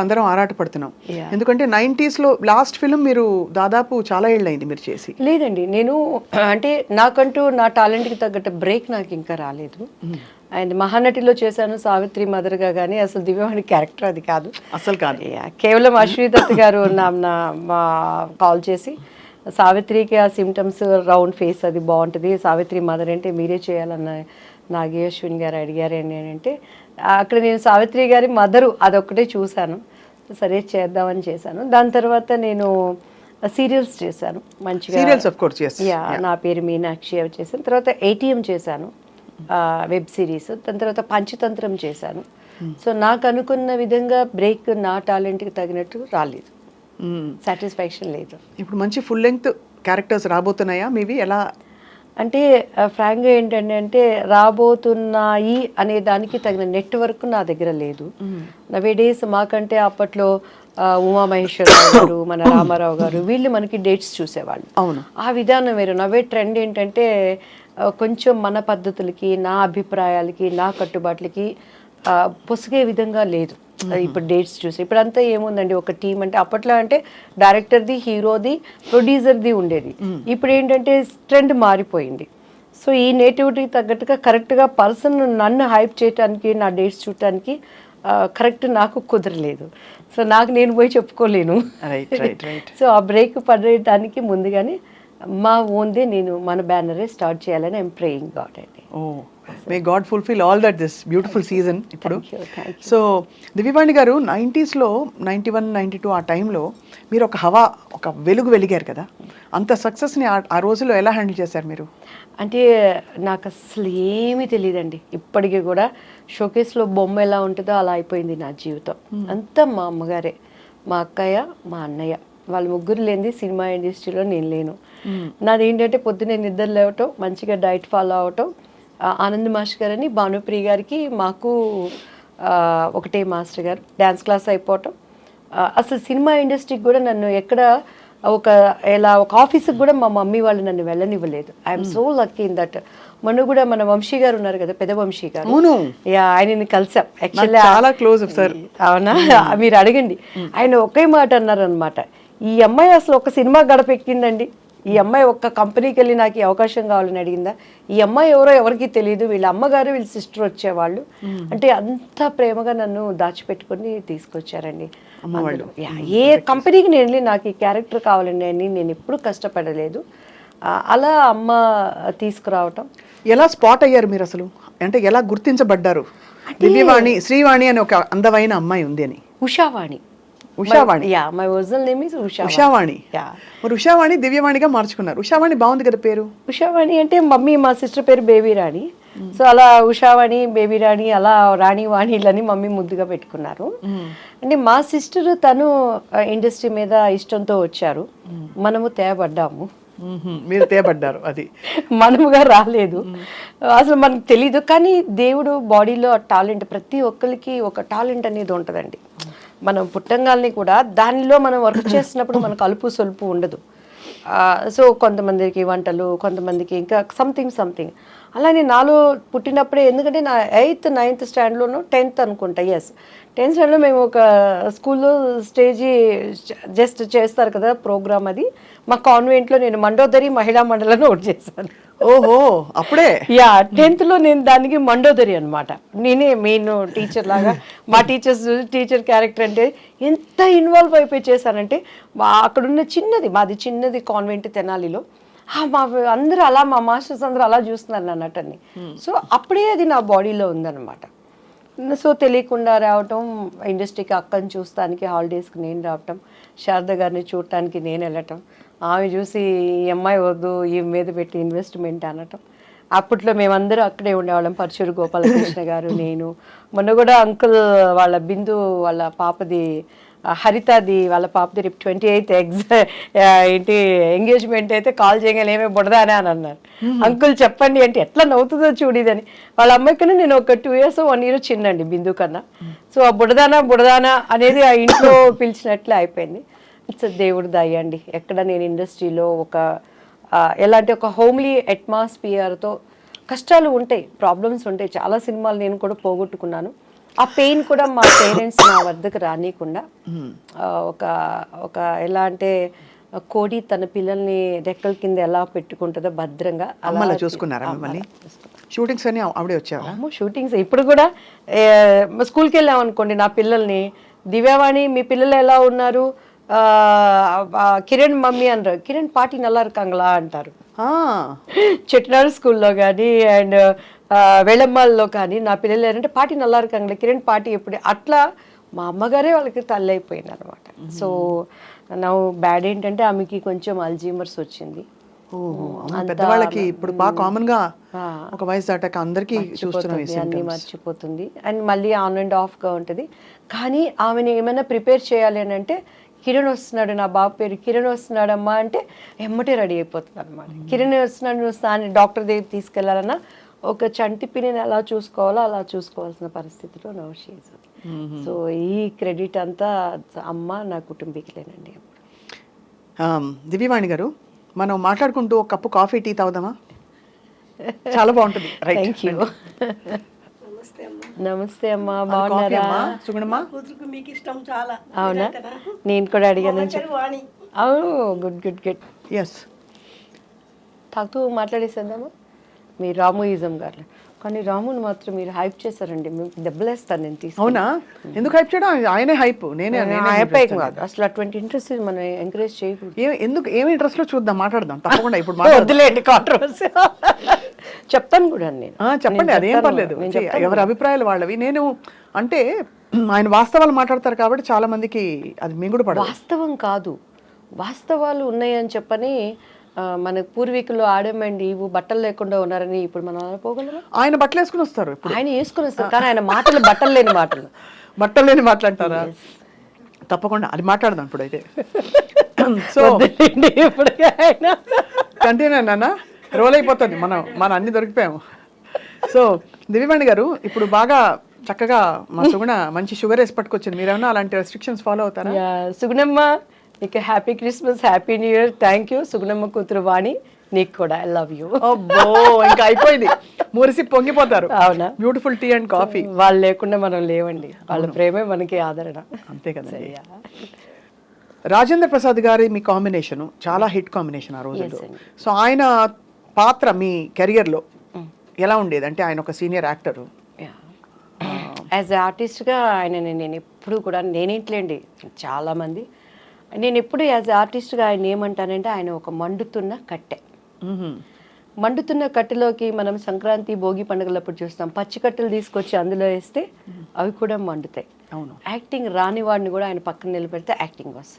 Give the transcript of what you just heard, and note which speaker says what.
Speaker 1: అందరం ఆరాటపడుతున్నాం.
Speaker 2: Yeah.
Speaker 1: ఎందుకంటే 90s లో లాస్ట్ ఫిల్మ్ మీరు దాదాపు చాలా ఏళ్ళైంది మీరు చేసి.
Speaker 2: లేదండి, నేను అంటే నాకంటూ నా టాలెంట్కి తగ్గట్టు బ్రేక్ నాకు ఇంకా రాలేదు. అండ్ మహానటిలో చేశాను సావిత్రి మదర్గా, కానీ అసలు దివ్యవాణి క్యారెక్టర్ అది కాదు,
Speaker 1: అసలు కాదు.
Speaker 2: కేవలం అశ్విని దత్ గారు మా కాల్ చేసి సావిత్రికి ఆ సిమ్టమ్స్ రౌండ్ ఫేస్ అది బాగుంటుంది, సావిత్రి మదర్ అంటే మీరే చేయాలన్న నాగి అశ్విన్ గారు అడిగారండి అని అంటే అక్కడ నేను సావిత్రి గారి మదరు అదొక్కటే చూశాను, సరే చేద్దామని చేశాను. దాని తర్వాత నేను సీరియల్స్ చేశాను మంచిగా,
Speaker 1: serials of course yes.
Speaker 2: Yeah నా పేరు మీనాక్షి అవి చేశాను. తర్వాత ఏటీఎం చేశాను వెబ్ సిరీస్, దాని తర్వాత పంచతంత్రం చేశాను. సో నాకు అనుకున్న విధంగా బ్రేక్ నా టాలెంట్కి తగినట్టు రాలేదు, సాటిస్ఫాక్షన్ లేదు.
Speaker 1: ఇప్పుడు మంచి ఫుల్ లెంగ్త్ క్యారెక్టర్స్ రాబోతున్నాయా మీవి? ఎలా
Speaker 2: అంటే ఫ్రాంక్గా ఏంటంటే అంటే రాబోతున్నాయి అనే దానికి తగిన నెట్వర్క్ నా దగ్గర లేదు. నవే డేస్ మాకంటే అప్పట్లో ఉమామహేశ్వరరావు గారు, మన రామారావు గారు, వీళ్ళు మనకి డేట్స్ చూసేవాళ్ళు.
Speaker 1: అవును,
Speaker 2: ఆ విధానం వేరు. నవే ట్రెండ్ ఏంటంటే కొంచెం మన పద్ధతులకి, నా అభిప్రాయాలకి, నా కట్టుబాట్లకి పొసిగే విధంగా లేదు ఇప్పుడు డేట్స్ చూసి. ఇప్పుడంతా ఏముందండి, ఒక టీం అంటే అప్పట్లో అంటే డైరెక్టర్ది, హీరోది, ప్రొడ్యూసర్ది ఉండేది. ఇప్పుడు ఏంటంటే ట్రెండ్ మారిపోయింది. సో ఈ నేటివిటీకి తగ్గట్టుగా కరెక్ట్గా పర్సన్ నన్ను హైప్ చేయడానికి, నా డేట్స్ చూడటానికి కరెక్ట్ నాకు కుదరలేదు. సో నాకు నేను పోయి చెప్పుకోలేను. సో ఆ బ్రేక్ పడడానికి ముందుగానే మా ఓన్దే నేను మన బ్యానరే స్టార్ట్ చేయాలని ఐఎమ్ ప్రేయింగ్ గాడ్ అండి.
Speaker 1: May God fulfil all that this beautiful season. ఇప్పుడు సో దివ్యవాణి గారు 90s లో 91, 92 ఆ టైంలో మీరు ఒక హవా, ఒక వెలుగు వెలిగారు కదా, అంత సక్సెస్ని ఆ రోజుల్లో ఎలా హ్యాండిల్ చేశారు మీరు?
Speaker 2: అంటే నాకు అసలు ఏమీ తెలియదండి, ఇప్పటికీ కూడా షోకేస్లో బొమ్మ ఎలా ఉంటుందో అలా అయిపోయింది నా జీవితం. అంతా మా అమ్మగారే, మా అక్కయ్య, మా అన్నయ్య, వాళ్ళ ముగ్గురు లేనిది సినిమా ఇండస్ట్రీలో నేను లేను. నాది ఏంటంటే పొద్దున్నే నిద్ర లేవటం, మంచిగా డైట్ ఫాలో అవటం, ఆనంద్ మాస్టర్ గారని భానుప్రియ గారికి మాకు ఒకటే మాస్టర్ గారు, డ్యాన్స్ క్లాస్ అయిపోవటం. అసలు సినిమా ఇండస్ట్రీకి కూడా నన్ను ఎక్కడ ఒక ఆఫీస్కి కూడా మా మమ్మీ వాళ్ళు నన్ను వెళ్ళనివ్వలేదు. I'm so lucky in that. మొన్న కూడా మన వంశీ గారు ఉన్నారు కదా, పెద్ద వంశీ గారు, ఆయనని కలిసాం యాక్చువల్లీ,
Speaker 1: చాలా క్లోజ్ సార్.
Speaker 2: అవునా, మీరు అడగండి. ఆయన ఒకే మాట అన్నారు అనమాట, ఈ అమ్మాయి అసలు ఒక సినిమా గడప ఎక్కిందండి, ఈ అమ్మాయి ఒక్క కంపెనీకి వెళ్ళి నాకు ఈ అవకాశం కావాలని అడిగిందా, ఈ అమ్మాయి ఎవరో ఎవరికి తెలియదు, వీళ్ళ అమ్మగారు వీళ్ళ సిస్టర్ వచ్చేవాళ్ళు, అంటే అంత ప్రేమగా నన్ను దాచిపెట్టుకొని తీసుకొచ్చారండి. ఏ కంపెనీకి నేను వెళ్ళి నాకు ఈ క్యారెక్టర్ కావాలండి అని నేను ఎప్పుడు కష్టపడలేదు. అలా అమ్మ తీసుకురావటం.
Speaker 1: ఎలా స్పాట్ అయ్యారు మీరు అసలు, అంటే ఎలా గుర్తించబడ్డారు? దివ్యవాణి, శ్రీవాణి అని ఒక అందమైన అమ్మాయి ఉంది అని.
Speaker 2: Ushavani. My original name is
Speaker 1: Ushavani. మరి ఉషావాణి దివ్యవాణిగా మార్చుకున్నారు. ఉషావాణి బాగుంది కదా పేరు.
Speaker 2: ఉషావాణి అంటే మమ్మీ, మా సిస్టర్ పేరు బేబీ రాణి. సో అలా ఉషావాణి, బేబీ రాణి, అలా రాణి వాణిలని మమ్మీ ముద్దుగా పెట్టుకున్నారు. అంటే మా సిస్టర్ తను ఇండస్ట్రీ మీద ఇష్టంతో వచ్చారు, మనము తేబడ్డాము.
Speaker 1: మీరు తేబడ్డారు, అది
Speaker 2: మనముగా రాలేదు. అసలు మనకు తెలీదు, కానీ దేవుడు బాడీలో టాలెంట్, ప్రతి ఒక్కరికి ఒక టాలెంట్ అనేది ఉంటుందండి. మనం పుట్టంగాల్ని కూడా దానిలో మనం వర్క్ చేసినప్పుడు మనకు అలుపు సొలుపు ఉండదు. సో కొంతమందికి వంటలు, కొంతమందికి ఇంకా సంథింగ్ అలానే నాలో పుట్టినప్పుడే, ఎందుకంటే నా 8th, 9th స్టాండర్డ్లోనూ 10th అనుకుంటా, 10th స్టాండర్డ్లో మేము ఒక స్కూల్లో స్టేజీ జస్ట్ చేస్తారు కదా ప్రోగ్రామ్, అది మా కాన్వెంట్లో నేను మండోదరి మహిళా మండలిని ఒకటి చేశాను.
Speaker 1: ఓహో, అప్పుడే
Speaker 2: 10th లో నేను దానికి మండోదరి అనమాట, నేనే మెయిన్ టీచర్ లాగా. మా టీచర్ క్యారెక్టర్ అంటే ఎంత ఇన్వాల్వ్ అయిపోయి చేశానంటే, అక్కడున్న మాది చిన్నది కాన్వెంట్ తెనాలిలో, మా అందరూ అలా, మా మాస్టర్స్ అందరూ అలా చూస్తున్నారు నా నటన్ని. సో అప్పుడే అది నా బాడీలో ఉందన్నమాట. సో తెలియకుండా రావటం, ఇండస్ట్రీకి అక్కని చూస్తానికి హాలిడేస్కి నేను రావటం, శారద గారిని చూడటానికి నేను వెళ్ళటం, ఆమె చూసి ఈ అమ్మాయి వద్దు, ఈ మీద పెట్టి ఇన్వెస్ట్మెంట్ అనటం. అప్పట్లో మేమందరూ అక్కడే ఉండేవాళ్ళం, పరచూరు గోపాలకృష్ణ గారు, నేను. మొన్న కూడా అంకుల్ వాళ్ళ బిందు వాళ్ళ పాపది, హరితది వాళ్ళ పాపది రేపు 28th ఎంగేజ్మెంట్ అయితే కాల్ చేయగానే ఏమే బుడదానా అని అన్నారు. అంకుల్ చెప్పండి అంటే ఎట్లా నవ్వుతుందో చూడిదని. వాళ్ళ అమ్మాయి కన్నా నేను ఒక 2 years 1 year చిన్నండి బిందు కన్నా. సో ఆ బుడదానా అనేది ఆ ఇంట్లో పిలిచినట్లే అయిపోయింది. ఇట్స్ దేవుడు దయ్యండి. ఎక్కడ నేను ఇండస్ట్రీలో ఎలాంటి ఒక హోమ్లీ అట్మాస్ఫియర్తో, కష్టాలు ఉంటాయి, ప్రాబ్లమ్స్ ఉంటాయి, చాలా సినిమాలు నేను కూడా పోగొట్టుకున్నాను. ఆ పెయిన్ కూడా మా పేరెంట్స్ నా వద్దకు రానియకుండా ఒక ఒక ఎలా అంటే కోడి తన పిల్లల్ని రెక్కల కింద ఎలా పెట్టుకుంటుందో భద్రంగా
Speaker 1: అమ్మలా చూసుకున్నారా మిమ్మల్ని? షూటింగ్స్ అని ఆవిడే వచ్చారా?
Speaker 2: షూటింగ్స్ ఇప్పుడు కూడా స్కూల్కి వెళ్ళాం అనుకోండి నా పిల్లల్ని, దివ్యవాణి మీ పిల్లలు ఎలా ఉన్నారు, కిరణ్ మమ్మీ అంటారు, కిరణ్ పాటి నల్లా இருக்காங்களா అంటారు. చెట్నాడు స్కూల్లో కానీ అండ్ వెళమ్మాల్లో కానీ నా పిల్లలు ఏంటంటే పాటి నల్లా இருக்காங்களா, కిరణ్ పాటి ఎప్పుడు, అట్లా మా అమ్మగారే వాళ్ళకి తల్లి అయిపోయింది అనమాట. సో నా బ్యాడ్ ఏంటంటే ఆమెకి కొంచెం అల్జీమర్స్ వచ్చింది.
Speaker 1: పెద్దవాళ్ళకి ఇప్పుడు బాగా కామన్ గా ఒక వయసు దాటాక అందరికీ
Speaker 2: అన్ని మర్చిపోతుంది అండ్ మళ్ళీ ఆన్ అండ్ ఆఫ్ గా ఉంటుంది. కానీ ఆమెను ఏమైనా ప్రిపేర్ చేయాలి అని అంటే కిరణ్ వస్తున్నాడు, నా బాబు పేరు కిరణ్ వస్తున్నాడమ్మా అంటే ఎమ్మటే రెడీ అయిపోతుంది అనమాట. కిరణ్ వస్తున్నాడు, నువ్వు డాక్టర్ దగ్గర తీసుకెళ్లాలన్నా ఒక చంటి పిల్లని ఎలా చూసుకోవాలో అలా చూసుకోవాల్సిన పరిస్థితిలో నో షీజ్. సో ఈ క్రెడిట్ అంతా అమ్మ నా కుటుంబీకులేనండి.
Speaker 1: దివ్యవాణి గారు, మనం మాట్లాడుకుంటూ ఒక కప్పు కాఫీ టీ తాగుదామా? చాలా బాగుంటుంది.
Speaker 2: Thank you. నమస్తే అమ్మా, బాగున్నారా?
Speaker 1: సుగుణమ్మా,
Speaker 2: అవునా, నేను కూడా అడిగాను. అవును, గుడ్ గుడ్ గుడ్.
Speaker 1: ఎస్,
Speaker 2: తాగుతూ మాట్లాడేసేద్దామా? మీ రాముయిజం గారు, కానీ రాముని మాత్రం మీరు హైప్ చేశారండి, మీకు దెబ్బలేస్తాను నేను తీసుకు.
Speaker 1: అవునా? ఎందుకు హైప్ చేయడం? ఆయనే హైప్, నేనే
Speaker 2: హైప్ కాదు అసలు. అటువంటి ఇంట్రెస్ట్ మనం ఎంకరేజ్ చేయకూడదు.
Speaker 1: ఎందుకు, ఏమి ఇంట్రెస్ట్ లో చూద్దాం, మాట్లాడదాం తప్పకుండా. ఇప్పుడు
Speaker 2: వద్దులేండి కాంట్రవర్సీ. చెప్తాను కూడా నేను.
Speaker 1: చెప్పండి, అదేం పర్లేదు, ఎవరి అభిప్రాయాలు వాళ్ళవి. నేను అంటే ఆయన వాస్తవాలు మాట్లాడతారు కాబట్టి చాలా మందికి అది మింగుడు పడదు.
Speaker 2: వాస్తవం కాదు, వాస్తవాలు ఉన్నాయని చెప్పని మన పూర్వీకులు ఆడమండి ఇవి బట్టలు లేకుండా ఉన్నారని ఇప్పుడు మనం పోగలరా?
Speaker 1: ఆయన బట్టలు వేసుకుని వస్తారు,
Speaker 2: ఆయన వేసుకుని వస్తారు, కానీ ఆయన మాటలు బట్టలు లేని మాటలు.
Speaker 1: బట్టలు లేని మాట్లాడతారా? తప్పకుండా అది మాట్లాడదాం ఇప్పుడైతే. సో
Speaker 2: ఇప్పుడు
Speaker 1: కంటిన్యూ నాన్న, రోల్ అయిపోతుంది, మనం అన్ని దొరికిపోయాము. సో దివ్యవాణి గారు, ఇప్పుడు బాగా చక్కగా మా సుగుణ మంచి షుగర్ వేసి పట్టుకొచ్చింది. మీరేమన్నా అలాంటి రెస్ట్రిక్షన్స్ ఫాలో అవుతారా?
Speaker 2: సుగుణమ్మ, నీకు happy Christmas, happy new year. Thank you. Sugunamma కూతురు వాణి, నీకు కూడా ఐ లవ్ యూ.
Speaker 1: అబ్బో, ఇంకా అయిపోయింది, మురిసి పొంగిపోతారు.
Speaker 2: అవునా?
Speaker 1: Beautiful tea and coffee.
Speaker 2: వాళ్ళు లేకుండా మనం లేవండి, వాళ్ళ ప్రేమే మనకి ఆదరణ.
Speaker 1: అంతే కదా. రాజేంద్ర ప్రసాద్ గారి మీ కాంబినేషన్ చాలా హిట్ కాంబినేషన్ ఆ రోజుల్లో. సో ఆయన పాత్ర మీ కెరియర్లో ఎలా ఉండేది? అంటే ఆయన ఒక సీనియర్ యాక్టరు,
Speaker 2: యాజ్ ఆర్టిస్ట్గా ఆయన నేను ఎప్పుడు కూడా, నేనేంట్లేండి చాలామంది, నేను ఎప్పుడు యాజ్ ఆర్టిస్ట్గా ఆయన ఏమంటానంటే ఆయన ఒక మండుతున్న కట్టె. మండుతున్న కట్టెలోకి మనం సంక్రాంతి భోగి పండుగలప్పుడు చూస్తాం, పచ్చి కట్టెలు తీసుకొచ్చి అందులో వేస్తే అవి కూడా మండుతాయి.
Speaker 1: అవును.
Speaker 2: యాక్టింగ్ రాని వాడిని కూడా ఆయన పక్కన నిలబెడితే యాక్టింగ్ వస్తుంది.